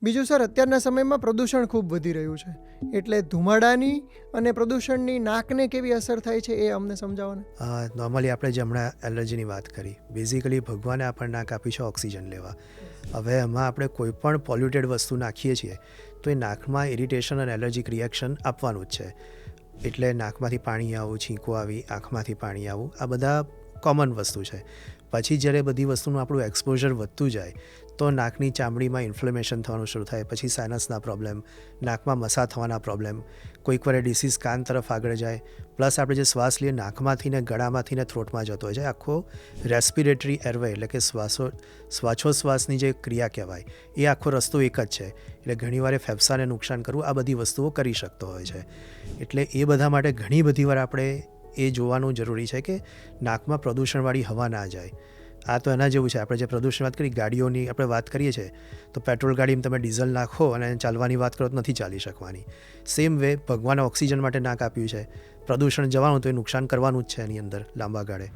બીજું સર, અત્યારના સમયમાં પ્રદૂષણ ખૂબ વધી રહ્યું છે, એટલે ધુમાડાની અને પ્રદૂષણની નાકને કેવી અસર થાય છે એ અમને સમજાવો ને. નોર્મલી આપણે જે હમણાં એલર્જીની વાત કરી, બેઝિકલી ભગવાને આપણને નાક આપ્યું છે ઓક્સિજન લેવા. હવે એમાં આપણે કોઈ પણ પોલ્યુટેડ વસ્તુ નાખીએ છીએ તો એ નાકમાં ઇરિટેશન અને એલર્જીક રિએક્શન આપવાનું જ છે. એટલે નાકમાંથી પાણી આવવું, છીંકો આવી, આંખમાંથી પાણી આવવું, આ બધા કોમન વસ્તુ છે. પછી જ્યારે બધી વસ્તુનું આપણું એક્સપોઝર વધતું જાય તો નાકની ચામડીમાં ઇન્ફ્લેમેશન થવાનું શરૂ થાય, પછી સાઇનસના પ્રોબ્લેમ, નાકમાં મસા થવાના પ્રોબ્લેમ, કોઈક વાર ડિસીઝ કાન તરફ આગળ જાય. પ્લસ આપણે જે શ્વાસ લઈએ નાકમાંથી ને ગળામાંથી ને થ્રોટમાં જતો હોય છે, આખો રેસ્પિરેટરી એરવે એટલે કે શ્વાસોશ્વાસની જે ક્રિયા કહેવાય એ આખો રસ્તો એક જ છે. એટલે ઘણીવાર એ ફેફસાને નુકસાન કરવું આ બધી વસ્તુઓ કરી શકતો હોય છે. એટલે એ બધા માટે ઘણી બધી વાર આપણે એ જોવાનું જરૂરી છે કે નાકમાં પ્રદૂષણવાળી હવા ના જાય. આ તો એના જેવું છે, આપણે જે પ્રદૂષણ વાત કરી, ગાડીઓની આપણે વાત કરીએ છીએ તો પેટ્રોલ ગાડીમાં તમે ડીઝલ નાખો અને ચાલવાની વાત કરો તો નથી ચાલી શકવાની. સેમ વે ભગવાને ઓક્સિજન માટે નાક આપ્યું છે, પ્રદૂષણ જવાનું તો એ નુકસાન કરવાનું જ છે એની અંદર લાંબા ગાળે.